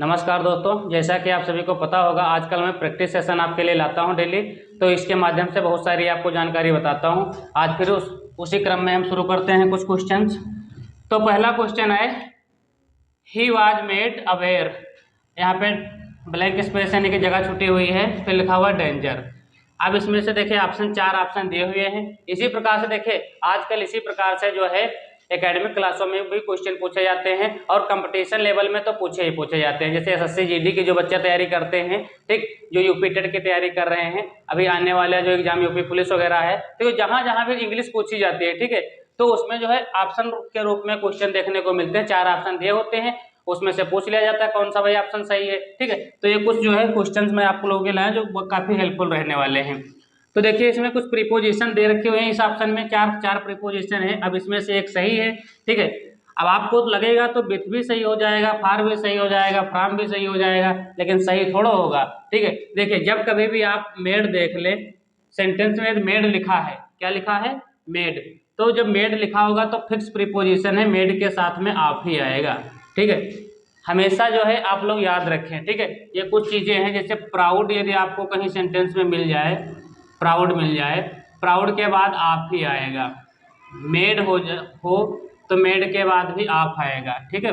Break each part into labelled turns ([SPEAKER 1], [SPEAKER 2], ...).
[SPEAKER 1] नमस्कार दोस्तों, जैसा कि आप सभी को पता होगा आजकल मैं प्रैक्टिस सेशन आपके लिए लाता हूं डेली। तो इसके माध्यम से बहुत सारी आपको जानकारी बताता हूं। आज फिर उसी क्रम में हम शुरू करते हैं कुछ क्वेश्चंस। तो पहला क्वेश्चन है, ही वाज मेड अवेयर। यहाँ पे ब्लैंक स्पेस यानी कि जगह छुटी हुई है, फिर लिखा हुआ डेंजर। अब इसमें से देखिए चार ऑप्शन दिए हुए हैं। इसी प्रकार से देखिए आजकल इसी प्रकार से जो है एकेडमिक क्लासों में भी क्वेश्चन पूछे जाते हैं और कंपटीशन लेवल में तो पूछे ही पूछे जाते हैं। जैसे एसएससी जीडी की जो बच्चे तैयारी करते हैं, ठीक, जो यूपी टेट की तैयारी कर रहे हैं, अभी आने वाला जो एग्जाम यूपी पुलिस वगैरह है, तो जहां जहां भी इंग्लिश पूछी जाती है, ठीक है, तो उसमें जो है ऑप्शन के रूप में क्वेश्चन देखने को मिलते हैं। चार ऑप्शन दिए होते हैं, उसमें से पूछ लिया जाता है कौन सा भाई ऑप्शन सही है। ठीक है, तो ये कुछ जो है क्वेश्चंस मैं आप लोगों के लाए जो काफी हेल्पफुल रहने वाले हैं। तो देखिए इसमें कुछ प्रीपोजिशन दे रखे हुए हैं। इस ऑप्शन में चार प्रीपोजिशन है। अब इसमें से एक सही है, ठीक है। अब आपको लगेगा तो विथ भी सही हो जाएगा, फार भी सही हो जाएगा, फ्रॉम भी सही हो जाएगा, लेकिन सही थोड़ा होगा। ठीक है, देखिए जब कभी भी आप मेड देख ले, सेंटेंस में मेड लिखा है, क्या लिखा है, मेड, तो जब मेड लिखा होगा तो फिक्स प्रीपोजिशन है, मेड के साथ में आप ही आएगा। ठीक है, हमेशा जो है आप लोग याद रखें। ठीक है, ये कुछ चीजें हैं, जैसे प्राउड, यदि आपको कहीं सेंटेंस में मिल जाए, प्राउड मिल जाए, प्राउड के बाद आप ही आएगा। मेड हो तो मेड के बाद भी आप आएगा। ठीक है,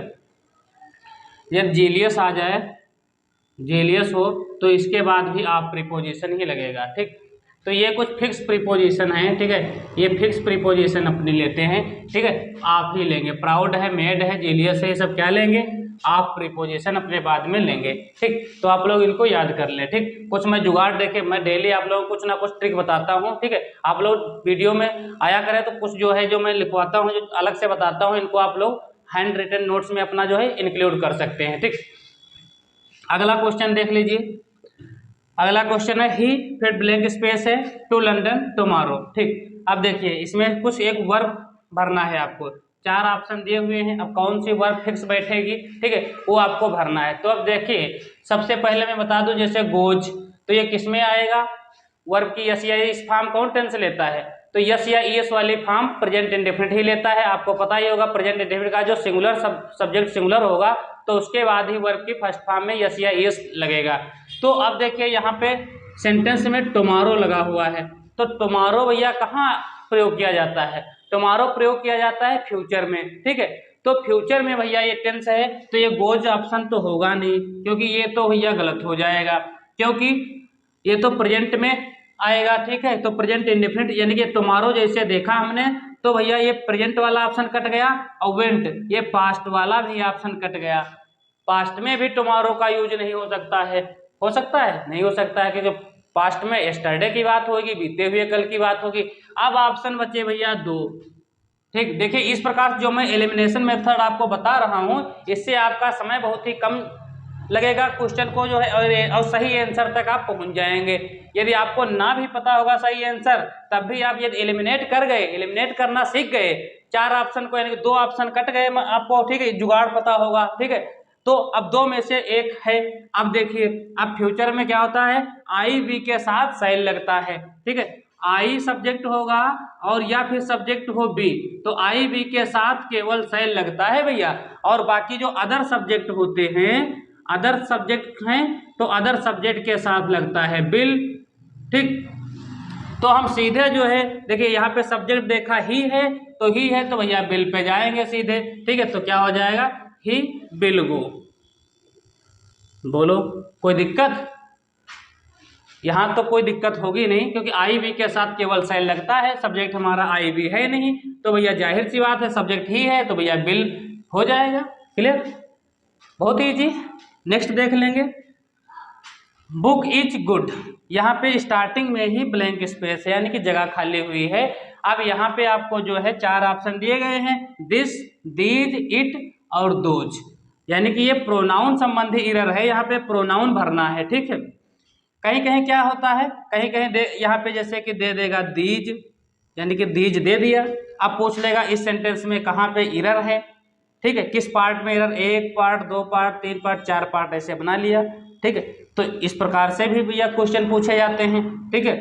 [SPEAKER 1] जब जीलियस आ जाए, जीलियस हो, तो इसके बाद भी आप प्रीपोजिशन ही लगेगा। ठीक, तो ये कुछ फिक्स प्रीपोजिशन है। ठीक है, ये फिक्स प्रीपोजिशन अपनी लेते हैं। ठीक है, आप ही लेंगे। प्राउड है, मेड है, जीलियस है, ये सब क्या लेंगे, आप प्रीपोजिशन अपने बाद में लेंगे। ठीक, तो आप लोग इनको याद कर लें। ठीक, कुछ मैं जुगाड़ देके मैं डेली आप लोगों को कुछ ना कुछ ट्रिक बताता हूँ। ठीक है, आप लोग वीडियो में आया करें तो कुछ जो है जो मैं लिखवाता हूँ, जो अलग से बताता हूँ, इनको आप लोग हैंड रिटन नोट्स में अपना जो है इंक्लूड कर सकते हैं। ठीक, अगला क्वेश्चन देख लीजिए। अगला क्वेश्चन है, ही, फिर ब्लैंक स्पेस है, टू लंदन टुमारो। ठीक, अब देखिए इसमें कुछ एक वर्ब भरना है आपको। चार ऑप्शन दिए हुए हैं, अब कौन सी वर्ब फिक्स बैठेगी, ठीक है, वो आपको भरना है। तो अब देखिए सबसे पहले मैं बता दूं, जैसे गोज, तो ये किस में आएगा, वर्ब की यस या इस फॉर्म कौन टेंस लेता है, तो यस या ईएस वाली फॉर्म प्रेजेंट इंडेफिनिट ही लेता है। आपको पता ही होगा प्रेजेंट इंडेफिनिट का जो सिंगुलर सब्जेक्ट सिंगुलर होगा तो उसके बाद ही वर्ब की फर्स्ट फॉर्म में यस या ईएस लगेगा। तो अब देखिए यहाँ पे सेंटेंस में टुमारो लगा हुआ है, तो टुमारो भैया कहाँ प्रयोग किया जाता है, टुमारो प्रयोग किया जाता है फ्यूचर में। ठीक है, तो फ्यूचर में भैया ये टेंस है, तो ये गोज ऑप्शन तो होगा नहीं, क्योंकि ये तो भैया गलत हो जाएगा, क्योंकि ये तो प्रेजेंट में आएगा। ठीक है, तो प्रेजेंट इंडेफिनिट यानी कि टुमारो जैसे देखा हमने, तो भैया ये प्रेजेंट वाला ऑप्शन कट गया, और वेंट, ये पास्ट वाला भी ऑप्शन कट गया। पास्ट में भी टुमारो का यूज नहीं हो सकता है, हो सकता है, नहीं हो सकता है, क्योंकि पास्ट में यस्टरडे की बात होगी, बीते हुए कल की बात होगी। अब ऑप्शन बचे भैया दो। ठीक, देखिए इस प्रकार जो मैं एलिमिनेशन मेथड आपको बता रहा हूं, इससे आपका समय बहुत ही कम लगेगा, क्वेश्चन को जो है और सही आंसर तक आप पहुंच जाएंगे। यदि आपको ना भी पता होगा सही आंसर, तब भी आप यदि एलिमिनेट कर गए, एलिमिनेट करना सीख गए, चार ऑप्शन को यानी कि दो ऑप्शन कट गए आपको, ठीक है, जुगाड़ पता होगा। ठीक है, तो अब दो में से एक है। अब देखिए अब फ्यूचर में क्या होता है, आई बी के साथ सेल लगता है। ठीक है, आई सब्जेक्ट होगा और या फिर सब्जेक्ट हो बी, तो आई बी के साथ केवल सेल लगता है भैया, और बाकी जो अदर सब्जेक्ट होते हैं, अदर सब्जेक्ट हैं, तो अदर सब्जेक्ट के साथ लगता है बिल। ठीक, तो हम सीधे जो है देखिए यहाँ पे सब्जेक्ट देखा ही है, तो ही है तो भैया बिल पे जाएंगे सीधे। ठीक है, तो क्या हो जाएगा, ही बिल गो। बोलो कोई दिक्कत, यहाँ तो कोई दिक्कत होगी नहीं, क्योंकि आई बी के साथ केवल सेल लगता है, सब्जेक्ट हमारा आई बी है नहीं, तो भैया जाहिर सी बात है सब्जेक्ट ही है, तो भैया बिल हो जाएगा। क्लियर, बहुत ईजी। नेक्स्ट देख लेंगे, बुक इज गुड। यहाँ पे स्टार्टिंग में ही ब्लैंक स्पेस है, यानी कि जगह खाली हुई है। अब यहाँ पे आपको जो है चार ऑप्शन दिए गए हैं, दिस, दीज, इट और दोज, यानी कि ये प्रोनाउन संबंधी एरर है, यहाँ पे प्रोनाउन भरना है। ठीक है, कहीं कहीं क्या होता है, कहीं कहीं यहाँ पे जैसे कि दे देगा दीज, यानी कि दीज दे दिया, अब पूछ लेगा इस सेंटेंस में कहाँ पे एरर है। ठीक है, किस पार्ट में एरर, एक पार्ट, दो पार्ट, तीन पार्ट, चार पार्ट, ऐसे बना लिया। ठीक है, तो इस प्रकार से भी भैया क्वेश्चन पूछे जाते हैं। ठीक है,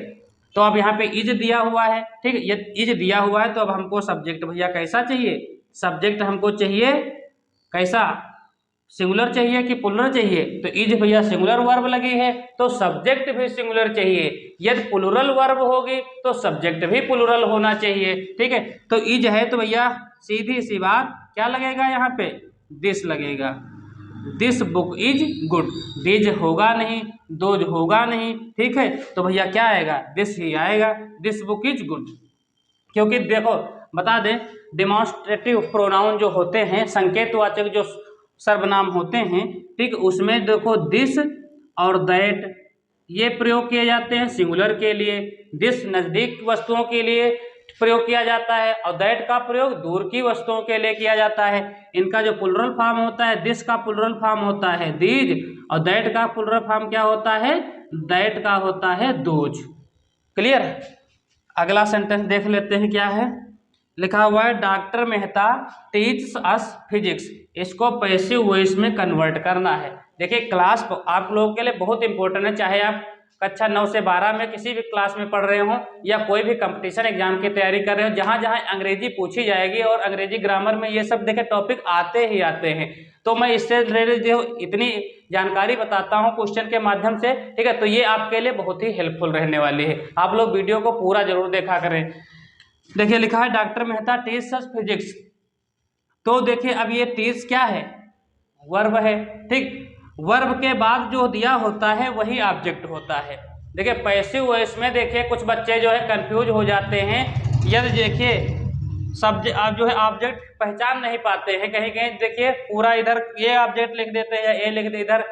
[SPEAKER 1] तो अब यहाँ पे इज दिया हुआ है। ठीक है, ये इज दिया हुआ है, तो अब हमको सब्जेक्ट भैया कैसा चाहिए, सब्जेक्ट हमको चाहिए कैसा, सिंगुलर चाहिए कि प्लुरल चाहिए, तो इज भैया सिंगुलर वर्ब लगी है तो सब्जेक्ट भी सिंगुलर चाहिए। यदि प्लुरल वर्ब होगी तो सब्जेक्ट भी प्लुरल होना चाहिए, ठीक है। तो इज है तो भैया सीधी सी बात क्या लगेगा यहाँ पे, दिस लगेगा। This book is good, these होगा नहीं, दोज होगा नहीं, ठीक है, तो भैया क्या आएगा, दिस ही आएगा, दिस बुक इज गुड। क्योंकि देखो बता दें, डिमॉन्स्ट्रेटिव प्रोनाउन जो होते हैं, संकेतवाचक जो सर्वनाम होते हैं, ठीक, उसमें देखो दिस और दैट ये प्रयोग किए जाते हैं सिंगुलर के लिए। दिस नज़दीक वस्तुओं के लिए प्रयोग किया जाता है और दैट का प्रयोग दूर की वस्तुओं के लिए किया जाता है। इनका जो प्लुरल फॉर्म होता है, दिस का प्लुरल फॉर्म होता है दीज और दैट का प्लुरल फॉर्म क्या होता है, दैट का होता है दोज। क्लियर है। अगला सेंटेंस देख लेते हैं क्या है। लिखा हुआ है doctor Mehta teach us physics. इसको पैसिव वॉइस में कन्वर्ट करना है। देखिए क्लास आप लोगों के लिए बहुत इंपॉर्टेंट है, चाहे आप कक्षा 9 से 12 में किसी भी क्लास में पढ़ रहे हो या कोई भी कंपटीशन एग्जाम की तैयारी कर रहे हो, जहाँ जहाँ अंग्रेजी पूछी जाएगी और अंग्रेजी ग्रामर में ये सब देखे टॉपिक आते ही आते हैं। तो मैं इससे रिलेटेड जो इतनी जानकारी बताता हूँ क्वेश्चन के माध्यम से, ठीक है, तो ये आपके लिए बहुत ही हेल्पफुल रहने वाली है। आप लोग वीडियो को पूरा जरूर देखा करें। देखिए लिखा है doctor Mehta teach us physics. तो देखिए अब ये टीच क्या है, वर्ब है, ठीक। वर्ब के बाद जो दिया होता है वही ऑब्जेक्ट होता है। देखिए पैसिव वॉइस में देखिए कुछ बच्चे जो है कंफ्यूज हो जाते हैं। यदि देखिए सब्जेक्ट आप जो है ऑब्जेक्ट पहचान नहीं पाते हैं, कहीं कहीं देखिए पूरा इधर ये ऑब्जेक्ट लिख देते हैं, ए लिख दे इधर,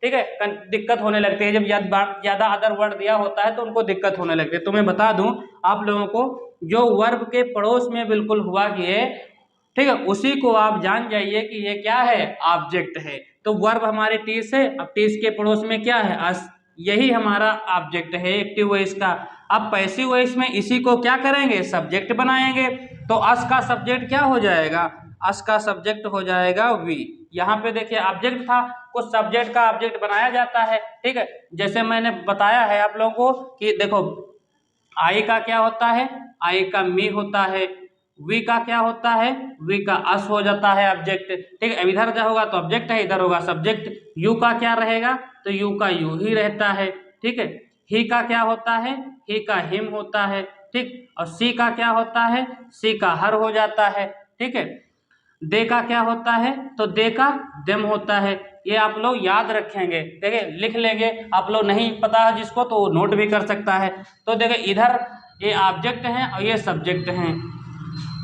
[SPEAKER 1] ठीक है, दिक्कत होने लगती है। जब ज़्यादा अदर वर्ड दिया होता है तो उनको दिक्कत होने लगती है। तो मैं बता दूं आप लोगों को, जो वर्ब के पड़ोस में बिल्कुल हुआ कि ये, ठीक है, उसी को आप जान जाइए कि ये क्या है, ऑब्जेक्ट है। तो वर्ब हमारे टीस है, अब टीस के पड़ोस में क्या है, अस, यही हमारा ऑब्जेक्ट है एक्टिव वॉइस का। अब पैसिव वॉइस में इसी को क्या करेंगे, सब्जेक्ट बनाएंगे। तो अस का सब्जेक्ट क्या हो जाएगा, अस का सब्जेक्ट हो जाएगा वी। यहाँ पे देखिए ऑब्जेक्ट था, कुछ सब्जेक्ट का ऑब्जेक्ट बनाया जाता है, ठीक है। जैसे मैंने बताया है आप लोगों को कि देखो आई का क्या होता है, आई का मी होता है। वी का क्या होता है, वी का अस हो जाता है ऑब्जेक्ट, ठीक है। अब इधर क्या होगा तो ऑब्जेक्ट है, इधर होगा सब्जेक्ट। यू का क्या रहेगा, तो यू का यू ही रहता है, ठीक है। ही का क्या होता है, ही का हिम होता है, ठीक। और सी का क्या होता है, सी का हर हो जाता है, ठीक है। दे का क्या होता है, तो दे का देम होता है। ये आप लोग याद रखेंगे, देखिए लिख लेंगे। आप लोग नहीं पता है जिसको तो नोट भी कर सकता है। तो देखिए इधर ये ऑब्जेक्ट हैं और ये सब्जेक्ट हैं।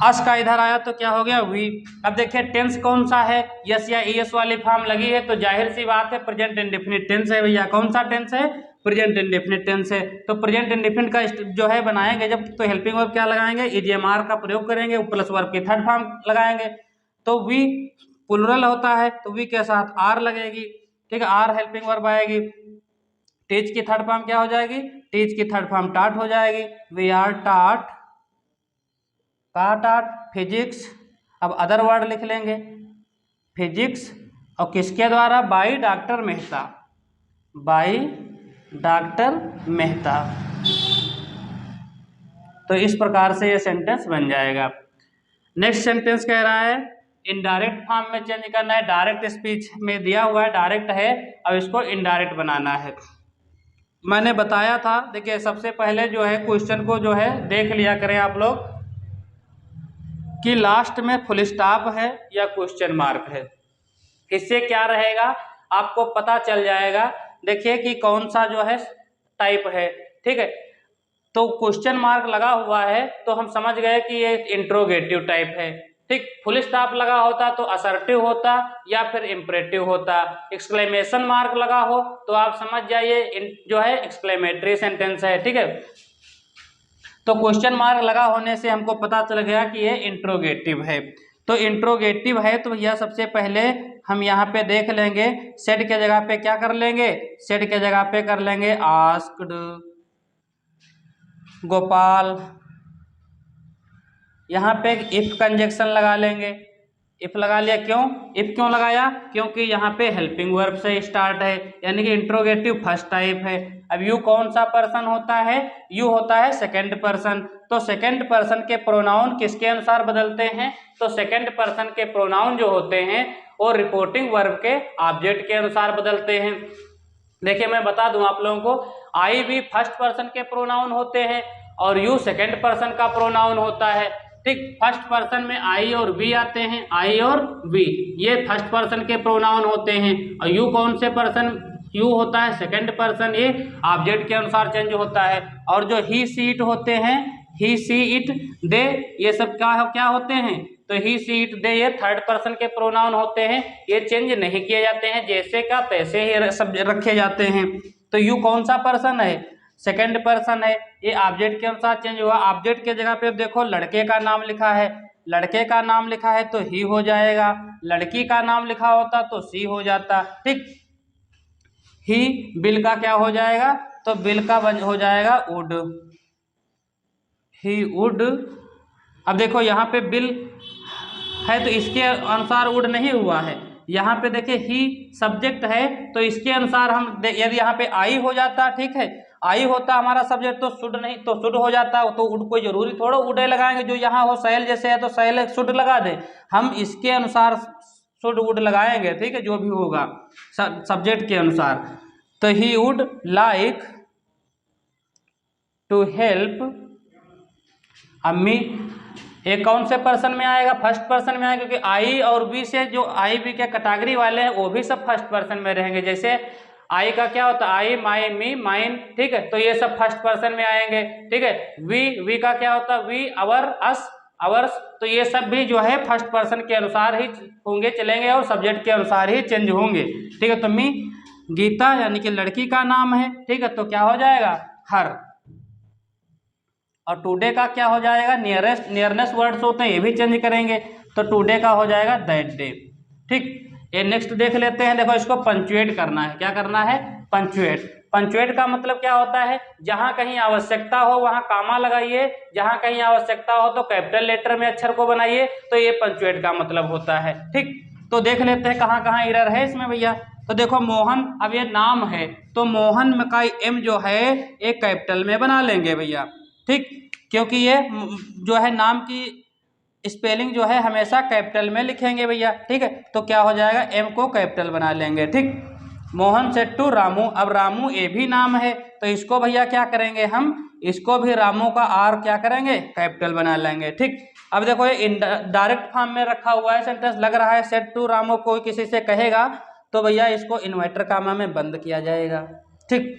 [SPEAKER 1] अस का इधर आया तो क्या हो गया, वी। अब देखिए टेंस कौन सा है, यस या ईएस वाली फॉर्म लगी है तो जाहिर सी बात है प्रेजेंट इंडेफिनिट टेंस है भैया। कौन सा टेंस है, प्रेजेंट इंडेफिनिट टेंस है। तो प्रेजेंट इंडेफिनिट का जो है बनाएंगे जब, तो हेल्पिंग वर्ब क्या लगाएंगे, ईडीएमआर का प्रयोग करेंगे, प्लस वर्ब की थर्ड फॉर्म लगाएंगे। तो वी प्लुरल होता है तो वी के साथ आर लगेगी, ठीक है, आर हेल्पिंग वर्ब आएगी। टीच की थर्ड फॉर्म क्या हो जाएगी, टीच की थर्ड फॉर्म टाट हो जाएगी। वी आर टाट, का टाट फिजिक्स। अब अदर वर्ड लिख लेंगे फिजिक्स, और किसके द्वारा, by doctor Mehta, by doctor Mehta. तो इस प्रकार से ये सेंटेंस बन जाएगा। नेक्स्ट सेंटेंस कह रहा है इनडायरेक्ट फॉर्म में चेंज करना है। डायरेक्ट स्पीच में दिया हुआ है डायरेक्ट है, अब इसको इनडायरेक्ट बनाना है। मैंने बताया था, देखिए सबसे पहले जो है क्वेश्चन को जो है देख लिया करें आप लोग कि लास्ट में फुल स्टॉप है या क्वेश्चन मार्क है। इससे क्या रहेगा आपको पता चल जाएगा। देखिए कि कौन सा जो है टाइप है, ठीक है। तो क्वेश्चन मार्क लगा हुआ है तो हम समझ गए कि ये इंट्रोगेटिव टाइप है, ठीक। फुल स्टॉप लगा होता तो असर्टिव होता या फिर इम्परेटिव होता। एक्सक्लेमेशन मार्क लगा हो तो आप समझ जाइए जो है एक्सक्लेमेटरी सेंटेंस है, ठीक है। तो क्वेश्चन मार्क लगा होने से हमको पता चल गया कि ये इंट्रोगेटिव है। तो इंट्रोगेटिव है तो भैया सबसे पहले हम यहाँ पे देख लेंगे, सेड के जगह पे क्या कर लेंगे, सेड के जगह पे कर लेंगे आस्क्ड गोपाल। यहाँ पे इफ कंजक्शन लगा लेंगे, इफ लगा लिया। क्यों, इफ क्यों लगाया, क्योंकि यहाँ पे हेल्पिंग वर्ब से स्टार्ट है, यानी कि इंट्रोगेटिव फर्स्ट टाइप है। अब यू कौन सा पर्सन होता है, यू होता है सेकंड पर्सन। तो सेकंड पर्सन के प्रोनाउन किसके अनुसार बदलते हैं, तो सेकंड पर्सन के प्रोनाउन जो होते हैं और रिपोर्टिंग वर्ब के ऑब्जेक्ट के अनुसार बदलते हैं। देखिए मैं बता दूं आप लोगों को, आई भी फर्स्ट पर्सन के प्रोनाउन होते हैं और यू सेकंड पर्सन का प्रोनाउन होता है। ठीक, फर्स्ट पर्सन में आई और वी आते हैं, आई और वी ये फर्स्ट पर्सन के प्रोनाउन होते हैं। और यू कौन से पर्सन, यू होता है सेकंड पर्सन, ये ऑब्जेक्ट के अनुसार चेंज होता है। और जो ही सी इट होते हैं, ही सी इट दे, ये सब क्या होते हैं, तो ही सी इट दे ये थर्ड पर्सन के प्रोनाउन होते हैं, ये चेंज नहीं किए जाते हैं, जैसे का तैसे ही सब रखे जाते हैं। तो यू कौन सा पर्सन है, सेकंड पर्सन है, ये ऑब्जेक्ट के अनुसार चेंज हुआ। ऑब्जेक्ट के जगह पे देखो लड़के का नाम लिखा है, लड़के का नाम लिखा है तो ही हो जाएगा, लड़की का नाम लिखा होता तो सी हो जाता। ठीक, ही बिल का क्या हो जाएगा, तो बिल का हो जाएगा वुड, ही वुड। अब देखो यहाँ पे बिल है तो इसके अनुसार वुड नहीं हुआ है, यहाँ पे देखिए ही सब्जेक्ट है तो इसके अनुसार हम यदि यहाँ पे आई हो जाता, ठीक है, आई होता हमारा सब्जेक्ट तो शुड नहीं, तो शुड हो जाता, तो वुड कोई जरूरी थोड़ा वुड लगाएंगे, जो यहाँ हो सैल जैसे है तो सैल शुड लगा दे, हम इसके अनुसार शुड वुड लगाएंगे। ठीक है, जो भी होगा सब्जेक्ट के अनुसार। तो he would like to help ammi, ये कौन से पर्सन में आएगा, फर्स्ट पर्सन में आएगा, क्योंकि आई और बी से जो आई बी के कैटेगरी वाले हैं वो भी सब फर्स्ट पर्सन में रहेंगे। जैसे आई का क्या होता है, आई, माई, मी, माइन, ठीक है, तो ये सब फर्स्ट पर्सन में आएंगे। ठीक है, वी का क्या होता है, वी, अवर, अस, अवर्स, तो ये सब भी जो है फर्स्ट पर्सन के अनुसार ही होंगे, चलेंगे और सब्जेक्ट के अनुसार ही चेंज होंगे। ठीक है, तो मी गीता यानी कि लड़की का नाम है, ठीक है, तो क्या हो जाएगा हर। और टुडे का क्या हो जाएगा, नियरनेस वर्ड्स होते हैं ये भी चेंज करेंगे, तो टुडे का हो जाएगा दैट डे। ठीक, ये नेक्स्ट देख लेते हैं। देखो इसको पंचुएट करना है, क्या करना है, पंचुएट। पंचुएट का मतलब क्या होता है, जहां कहीं आवश्यकता हो वहां कामा लगाइए, जहां कहीं आवश्यकता हो तो कैपिटल लेटर में अक्षर को बनाइए, तो ये पंचुएट का मतलब होता है। ठीक, तो देख लेते हैं कहाँ कहाँ एरर है इसमें भैया। तो देखो मोहन, अब ये नाम है तो मोहन में का एम जो है एक कैपिटल में बना लेंगे भैया। ठीक, क्योंकि ये जो है नाम की स्पेलिंग जो है हमेशा कैपिटल में लिखेंगे भैया। ठीक है, तो क्या हो जाएगा, एम को कैपिटल बना लेंगे। ठीक, मोहन सेड टू रामू, अब रामू ए भी नाम है तो इसको भैया क्या करेंगे, हम इसको भी रामू का आर क्या करेंगे, कैपिटल बना लेंगे। ठीक, अब देखो ये डायरेक्ट फॉर्म में रखा हुआ है सेंटेंस, लग रहा है सेड टू रामू, कोई किसी से कहेगा तो भैया इसको इन्वर्टर कामा में बंद किया जाएगा। ठीक,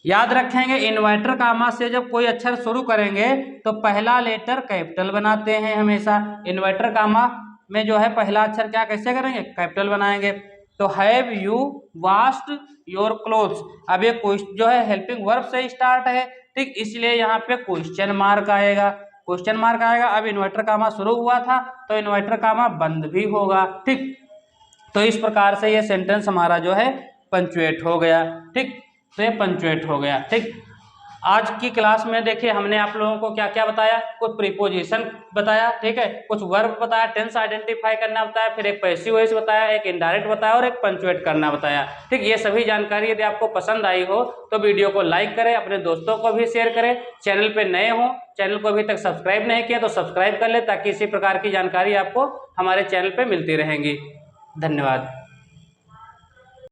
[SPEAKER 1] याद रखेंगे इन्वर्टर कामा से जब कोई अक्षर शुरू करेंगे तो पहला लेटर कैपिटल बनाते हैं हमेशा। इन्वर्टर कामा में जो है पहला अक्षर क्या कैसे करेंगे, कैपिटल बनाएंगे। तो have you washed your clothes, अब ये जो है हेल्पिंग वर्ब से स्टार्ट है। ठीक, इसलिए यहाँ पे क्वेश्चन मार्क आएगा, क्वेश्चन मार्क आएगा। अब इन्वर्टर कामा शुरू हुआ था तो इन्वर्टर कामा बंद भी होगा। ठीक, तो इस प्रकार से ये सेंटेंस हमारा जो है पंचुएट हो गया। ठीक, तो ये पंचुएट हो गया। ठीक, आज की क्लास में देखिए हमने आप लोगों को क्या क्या बताया, कुछ प्रीपोजिशन बताया, ठीक है, कुछ वर्ब बताया, टेंस आइडेंटिफाई करना बताया, फिर एक पैसिव वॉइस बताया, एक इनडायरेक्ट बताया और एक पंचुएट करना बताया। ठीक, ये सभी जानकारी यदि आपको पसंद आई हो तो वीडियो को लाइक करें, अपने दोस्तों को भी शेयर करें। चैनल पे नए हो, चैनल को अभी तक सब्सक्राइब नहीं किया तो सब्सक्राइब कर ले, ताकि इसी प्रकार की जानकारी आपको हमारे चैनल पर मिलती रहेंगी। धन्यवाद।